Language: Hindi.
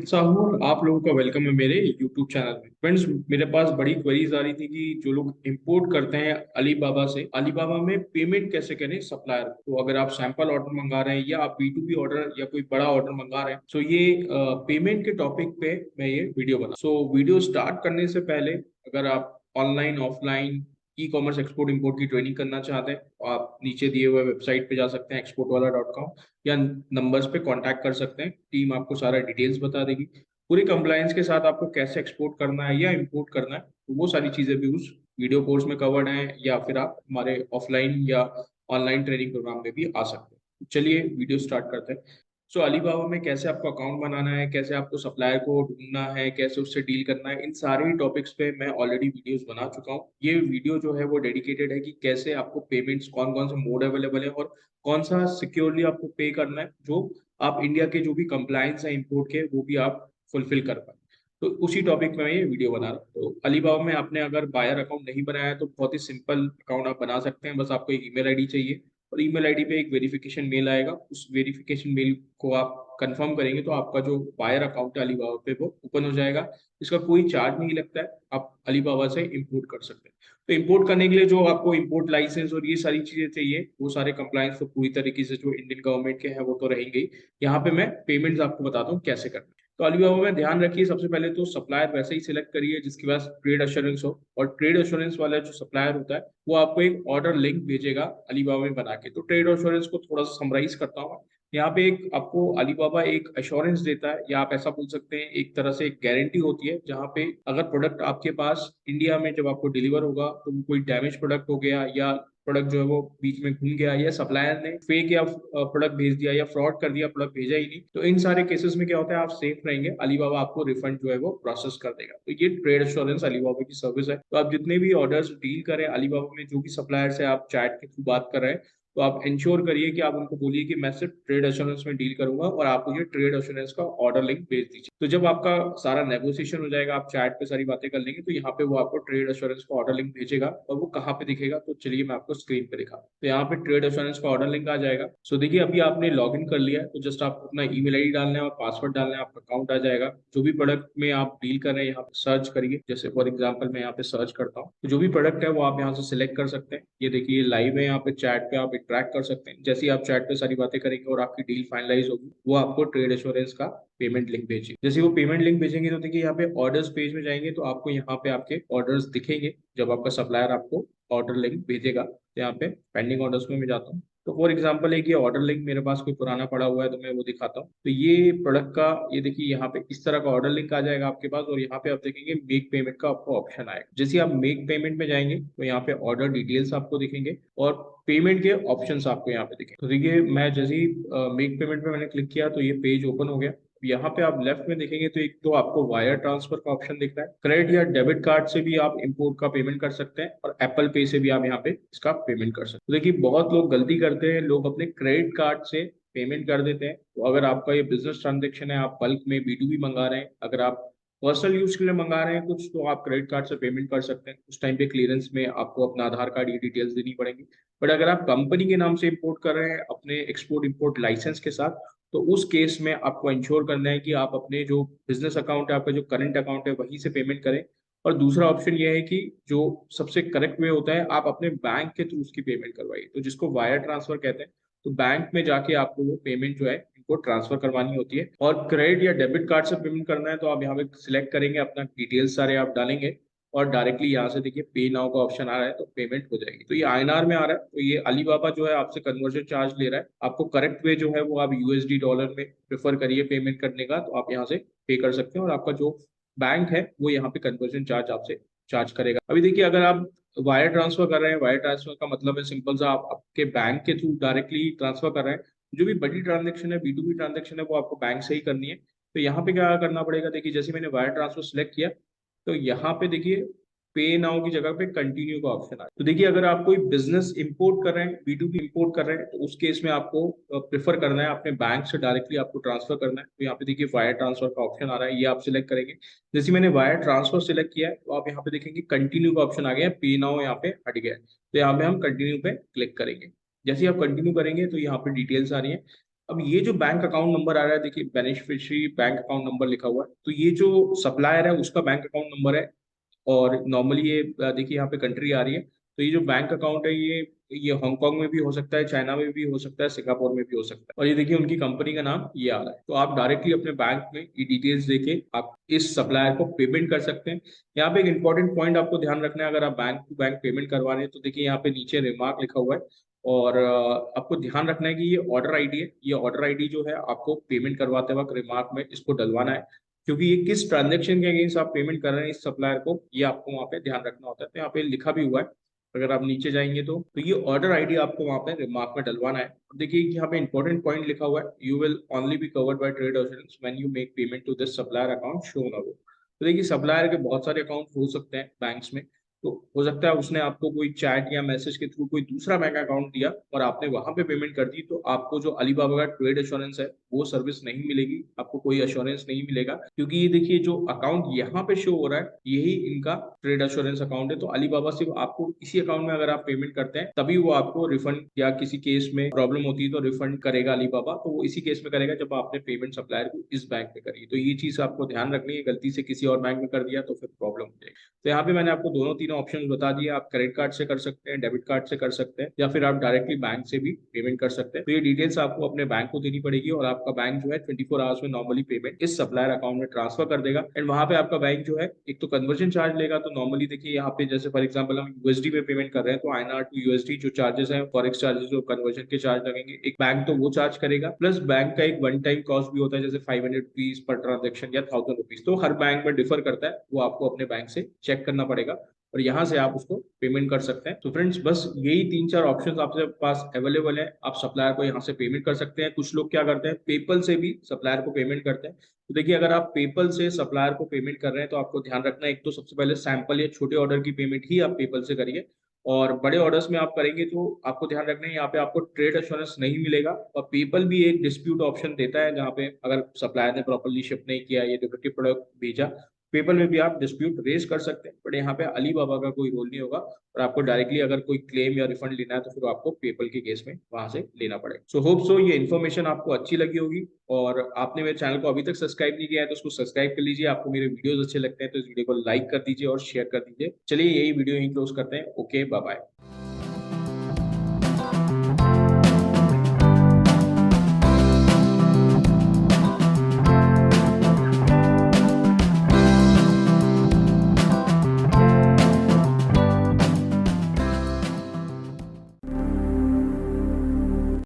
अंकित साहू और आप लोगों का वेलकम है मेरे YouTube चैनल में। फ्रेंड्स, मेरे पास बड़ी क्वेरीज आ रही थी कि जो लोग इंपोर्ट करते हैं अलीबाबा से, अलीबाबा में पेमेंट कैसे करें सप्लायर को। तो अगर आप सैंपल ऑर्डर मंगा रहे हैं या आप B2B ऑर्डर या कोई बड़ा ऑर्डर मंगा रहे हैं, तो ये पेमेंट के टॉपिक पे मैं ये वीडियो बना। वीडियो स्टार्ट करने से पहले, अगर आप online offline e commerce export import की ट्रेनिंग करना चाहते हैं तो आप नीचे दिए हुए वेबसाइट पे जा सकते हैं exportwala.com, या नंबर्स पे कांटेक्ट कर सकते हैं। टीम आपको सारा डिटेल्स बता देगी, पूरी कंप्लायंस के साथ आपको कैसे एक्सपोर्ट करना है या इंपोर्ट करना है। तो वो सारी चीजें भी उस वीडियो कोर्स में कवर्ड हैं, या फिर आप हमारे ऑफलाइन या ऑनलाइन ट्रेनिंग प्रोग्राम में भी आ सकते हैं। चलिए वीडियो स्टार्ट करते हैं। अलीबाबा में कैसे आपको अकाउंट बनाना है, कैसे आपको सप्लायर को ढूंढना है, कैसे उससे डील करना है, इन सारे टॉपिक्स पे मैं ऑलरेडी वीडियोस बना चुका हूँ। ये वीडियो जो है वो डेडिकेटेड है कि कैसे आपको पेमेंट्स, कौन कौन से मोड अवेलेबल है और कौन सा सिक्योरली आपको पे करना है, जो आप इंडिया के जो भी कंप्लायंस है इंपोर्ट के, वो भी आप फुलफिल कर पाए। तो उसी टॉपिक में मैं ये वीडियो बना रहा हूँ। तो अलीबाबा में आपने अगर बायर अकाउंट नहीं बनाया है तो बहुत ही सिंपल अकाउंट आप बना सकते हैं। बस आपको एक ईमेल आईडी चाहिए और ईमेल आईडी पे एक वेरिफिकेशन मेल आएगा। उस वेरिफिकेशन मेल को आप कंफर्म करेंगे तो आपका जो बायर अकाउंट है अलीबाबा पे वो ओपन हो जाएगा। इसका कोई चार्ज नहीं लगता है, आप अलीबाबा से इंपोर्ट कर सकते हैं। तो इंपोर्ट करने के लिए जो आपको इंपोर्ट लाइसेंस और ये सारी चीजें चाहिए, वो सारे कंप्लायंस तो पूरी तरीके से जो इंडियन गवर्नमेंट के हैं वो तो रहेंगे ही। यहाँ पे मैं पेमेंट्स आपको बताता हूँ कैसे करना है। तो अलीबाबा में ध्यान रखिए, सबसे पहले तो सप्लायर वैसे ही सिलेक्ट करिए जिसके पास ट्रेड अश्योरेंस हो। और ट्रेड अश्योरेंस वाला जो सप्लायर होता है वो आपको एक ऑर्डर लिंक भेजेगा अलीबाबा में बना के। तो ट्रेड अश्योरेंस को थोड़ा सा समराइज करता हूँ। यहाँ पे एक आपको अलीबाबा एक अश्योरेंस देता है, या आप ऐसा बोल सकते हैं एक तरह से एक गारंटी होती है, जहाँ पे अगर प्रोडक्ट आपके पास इंडिया में जब आपको डिलीवर होगा तो वो कोई डैमेज प्रोडक्ट हो गया, या प्रोडक्ट जो है वो बीच में घूम गया, या सप्लायर ने फेक या प्रोडक्ट भेज दिया या फ्रॉड कर दिया, प्रोडक्ट भेजा ही नहीं, तो इन सारे केसेस में क्या होता है, आप सेफ रहेंगे, अलीबाबा आपको रिफंड जो है वो प्रोसेस कर देगा। तो ये ट्रेड एश्योरेंस अलीबाबा की सर्विस है। तो आप जितने भी ऑर्डर्स डील करें अलीबाबा में, जो भी सप्लायर से आप चैट के थ्रू बात कर रहे हैं, तो आप इंश्योर करिए कि आप उनको बोलिए कि मैं सिर्फ ट्रेड एश्योरेंस में डील करूंगा और आप मुझे ट्रेड एश्योरेंस का ऑर्डर लिंक भेज दीजिए। तो जब आपका सारा नेगोशिएशन हो जाएगा, आप चैट पे सारी बातें कर लेंगे, तो यहाँ पे वो आपको ट्रेड एश्योरेंस का ऑर्डर लिंक भेजेगा। और वो कहाँ पे दिखेगा, तो चलिए मैं आपको स्क्रीन पे दिखा। तो यहाँ पे ट्रेड एश्योरेंस का ऑर्डर लिंक आ जाएगा। देखिए अभी आपने लॉग इन कर लिया है, तो जस्ट आपको अपना ईमेल आईडी डालना है और पासवर्ड डालना है, आपका अकाउंट आ जाएगा। जो भी प्रोडक्ट में आप डील कर रहे हैं यहाँ पे सर्च करिए। जैसे फॉर एग्जाम्पल मैं यहाँ पे सर्च करता हूँ, तो जो भी प्रोडक्ट है वो आप यहाँ से सिलेक्ट कर सकते हैं। ये देखिए लाइव है, यहाँ पे चैट पे आप ट्रैक कर सकते हैं। जैसे ही आप चैट पे सारी बातें करेंगे और आपकी डील फाइनलाइज होगी, वो आपको ट्रेड एश्योरेंस का पेमेंट लिंक भेजिए। जैसे वो पेमेंट लिंक भेजेंगे तो देखिए यहाँ पे ऑर्डर्स पेज में जाएंगे, तो आपको यहाँ पे आपके ऑर्डर्स दिखेंगे जब आपका सप्लायर आपको ऑर्डर लिंक भेजेगा। तो यहाँ पे पेंडिंग ऑर्डर्स में मैं जाता हूँ। तो फॉर एग्जांपल एक ये ऑर्डर लिंक मेरे पास कोई पुराना पड़ा हुआ है, तो मैं वो दिखाता हूँ। तो ये प्रोडक्ट का, ये देखिए यहाँ पे इस तरह का ऑर्डर लिंक आ जाएगा आपके पास, और यहाँ पे आप देखेंगे मेक पेमेंट का आपको ऑप्शन आएगा। जैसे आप मेक पेमेंट में जाएंगे तो यहाँ पे ऑर्डर डिटेल्स आपको दिखेंगे और पेमेंट के ऑप्शंस आपको यहाँ पे दिखेंगे। तो देखिए मैं जैसे ही मेक पेमेंट पे मैंने क्लिक किया तो ये पेज ओपन हो गया। यहाँ पे आप लेफ्ट में देखेंगे तो एक तो आपको वायर ट्रांसफर का ऑप्शन दिख रहा है। क्रेडिट या डेबिट कार्ड से भी आप इंपोर्ट का पेमेंट कर सकते हैं, और एप्पल पे से भी आप यहाँ पे इसका पेमेंट कर सकते हैं। तो देखिए बहुत लोग गलती करते हैं, लोग अपने क्रेडिट कार्ड से पेमेंट कर देते हैं। तो अगर आपका ये बिजनेस ट्रांजेक्शन है, आप बल्क में B2B मंगा रहे हैं, अगर आप पर्सनल यूज के लिए मंगा रहे हैं कुछ, तो आप क्रेडिट कार्ड से पेमेंट कर सकते हैं। उस टाइम पे क्लियरेंस में आपको अपना आधार कार्ड, ये डिटेल्स देनी पड़ेगी। बट अगर आप कंपनी के नाम से इंपोर्ट कर रहे हैं अपने एक्सपोर्ट इंपोर्ट लाइसेंस के साथ, तो उस केस में आपको इंश्योर करना है कि आप अपने जो बिजनेस अकाउंट है, आपका जो करंट अकाउंट है, वहीं से पेमेंट करें। और दूसरा ऑप्शन ये है कि जो सबसे करेक्ट वे होता है, आप अपने बैंक के थ्रू उसकी पेमेंट करवाइए, तो जिसको वायर ट्रांसफर कहते हैं। तो बैंक में जाके आपको वो पेमेंट जो है इनको ट्रांसफर करवानी होती है। और क्रेडिट या डेबिट कार्ड से पेमेंट करना है तो आप यहाँ पे सिलेक्ट करेंगे, अपना डिटेल्स सारे आप डालेंगे, और डायरेक्टली यहाँ से देखिए पे नाउ का ऑप्शन आ रहा है, तो पेमेंट हो जाएगी। तो ये INR में आ रहा है, तो ये अलीबाबा जो है आपसे कन्वर्जन चार्ज ले रहा है। आपको करेक्ट वे जो है वो आप USD डॉलर में प्रेफर करिए पेमेंट करने का, तो आप यहाँ से पे कर सकते हैं, और आपका जो बैंक है वो यहाँ पे कन्वर्जन चार्ज आपसे चार्ज करेगा। अभी देखिए अगर आप वायर ट्रांसफर कर रहे हैं, वायर ट्रांसफर का मतलब है सिंपल सा, आप आपके बैंक के थ्रू डायरेक्टली ट्रांसफर कर रहे हैं। जो भी बड़ी ट्रांजेक्शन है, B2B ट्रांजेक्शन है, वो आपको बैंक से ही करनी है। तो यहाँ पे क्या करना पड़ेगा, देखिए जैसे मैंने वायर ट्रांसफर सिलेक्ट किया, तो यहाँ पे देखिए पे नाउ की जगह पे कंटिन्यू का ऑप्शन आ। तो देखिए अगर आप कोई बिजनेस इंपोर्ट कर रहे हैं, B2B इंपोर्ट कर रहे हैं, तो उस केस में आपको प्रेफर करना है अपने बैंक से डायरेक्टली आपको ट्रांसफर करना है। तो यहाँ पे देखिए वायर ट्रांसफर का ऑप्शन आ रहा है, ये आप सिलेक्ट करेंगे। जैसे मैंने वायर ट्रांसफर सिलेक्ट किया है, तो आप यहाँ पे देखेंगे कंटिन्यू का ऑप्शन आ गया है, पे नाउ यहाँ पे हट गया है। तो यहाँ पे हम कंटिन्यू पे क्लिक करेंगे। जैसे ही आप कंटिन्यू करेंगे तो यहाँ पे डिटेल्स आ रही है। अब ये जो बैंक अकाउंट नंबर आ रहा है, देखिए बेनिफिशियरी बैंक अकाउंट नंबर लिखा हुआ है, तो ये जो सप्लायर है उसका बैंक अकाउंट नंबर है। और नॉर्मली ये देखिए यहाँ पे कंट्री आ रही है, तो ये जो बैंक अकाउंट है ये हांगकांग में भी हो सकता है, चाइना में भी हो सकता है, सिंगापुर में भी हो सकता है। और ये देखिए उनकी कंपनी का नाम ये आ रहा है, तो आप डायरेक्टली अपने बैंक में ये डिटेल्स देके आप इस सप्लायर को पेमेंट कर सकते हैं। यहाँ पे एक इंपॉर्टेंट पॉइंट आपको ध्यान रखना है, अगर आप बैंक टू बैंक पेमेंट करवा रहे हैं तो देखिए यहाँ पे नीचे रिमार्क लिखा हुआ है। और आपको ध्यान रखना है कि ये ऑर्डर आईडी है, ये ऑर्डर आईडी जो है आपको पेमेंट करवाते वक्त रिमार्क में इसको डलवाना है, क्योंकि ये किस ट्रांजेक्शन के अगेंस्ट आप पेमेंट कर रहे हैं इस सप्लायर को, ये आपको वहाँ पे ध्यान रखना होता है। तो यहाँ पे लिखा भी हुआ है, अगर आप नीचे जाएंगे तो ये ऑर्डर आईडी आपको वहाँ पे रिमार्क में डलवाना है। और देखिए कि यहाँ पे इंपॉर्टेंट पॉइंट लिखा हुआ है, you will only be covered by trade assurance when you make payment to this supplier account shown above. तो देखिए सप्लायर के बहुत सारे अकाउंट हो सकते हैं बैंक्स में, तो हो सकता है उसने आपको कोई चैट या मैसेज के थ्रू कोई दूसरा बैंक अकाउंट दिया और आपने वहां पे पेमेंट कर दी, तो आपको जो अलीबाबा का ट्रेड एश्योरेंस है वो सर्विस नहीं मिलेगी, आपको कोई एश्योरेंस नहीं मिलेगा। क्योंकि ये देखिए जो अकाउंट यहाँ पे शो हो रहा है यही इनका ट्रेड एश्योरेंस अकाउंट है, तो अलीबाबा सिर्फ आपको इसी अकाउंट में अगर आप पेमेंट करते हैं तभी वो आपको रिफंड, या किसी केस में प्रॉब्लम होती है तो रिफंड करेगा अलीबाबा, तो वो इसी केस में करेगा जब आपने पेमेंट सप्लायर को इस बैंक में करी। तो ये चीज आपको ध्यान रखनी है, गलती से किसी और बैंक में कर दिया तो फिर प्रॉब्लम हो जाएगी। तो यहाँ पे मैंने आपको दोनों तीनों ऑप्शन बता दिए, आप क्रेडिट कार्ड से कर सकते हैं, डेबिट कार्ड से कर सकते हैं, या फिर आप डायरेक्टली बैंक से भी पेमेंट कर सकते हैं। तो ये डिटेल्स आपको अपने बैंक को देनी पड़ेगी और आपका बैंक जो है 24 आवर्स में नॉर्मली पेमेंट इस सप्लायर अकाउंट में ट्रांसफर कर देगा। एंड वहां पे आपका बैंक जो है एक तो कन्वर्जन चार्ज लेगा, तो नॉर्मली देखिए यहाँ पे जैसे फॉर एग्जाम्पल हम यूएसडी में पेमेंट कर रहे हैं तो आईएनआर टू यूएसडी जो चार्जेस है, फॉरेक्स चार्जेस, जो कन्वर्जन के चार्ज लगेंगे, एक बैंक तो वो चार्ज करेगा, प्लस बैंक का एक वन टाइम कॉस्ट भी होता है जैसे 500 रुपीज पर ट्रांजेक्शन या 1000 रुपीज, तो हर बैंक में डिफर करता है, वो आपको अपने बैंक से चेक करना पड़ेगा और यहाँ से आप उसको पेमेंट कर सकते हैं। तो फ्रेंड्स बस यही तीन चार ऑप्शंस आपके पास अवेलेबल है, आप सप्लायर को यहाँ से पेमेंट कर सकते हैं। कुछ लोग क्या करते हैं, पेपल से भी सप्लायर को पेमेंट करते हैं। तो देखिए अगर आप पेपल से सप्लायर को पेमेंट कर रहे हैं तो आपको ध्यान रखना है, एक तो सबसे पहले सैंपल या छोटे ऑर्डर की पेमेंट ही आप पेपल से करिए, और बड़े ऑर्डर्स में आप करेंगे तो आपको ध्यान रखना है यहाँ पे आपको ट्रेड एश्योरेंस नहीं मिलेगा। और पेपल भी एक डिस्प्यूट ऑप्शन देता है, जहाँ पे अगर सप्लायर ने प्रॉपर्ली शिप नहीं किया या डिफेक्टिव प्रोडक्ट भेजा, पेपल में भी आप डिस्प्यूट रेज कर सकते हैं, बट यहाँ पे अलीबाबा का कोई रोल नहीं होगा। और आपको डायरेक्टली अगर कोई क्लेम या रिफंड लेना है तो फिर आपको पेपल के केस में वहां से लेना पड़ेगा। सो होप सो ये इन्फॉर्मेशन आपको अच्छी लगी होगी, और आपने मेरे चैनल को अभी तक सब्सक्राइब नहीं किया है तो उसको सब्सक्राइब कर लीजिए। आपको मेरे वीडियोस अच्छे लगते हैं तो इस वीडियो को लाइक कर दीजिए और शेयर कर दीजिए। चलिए यही वीडियो यहीं क्लोज करते हैं। Okay, bye bye.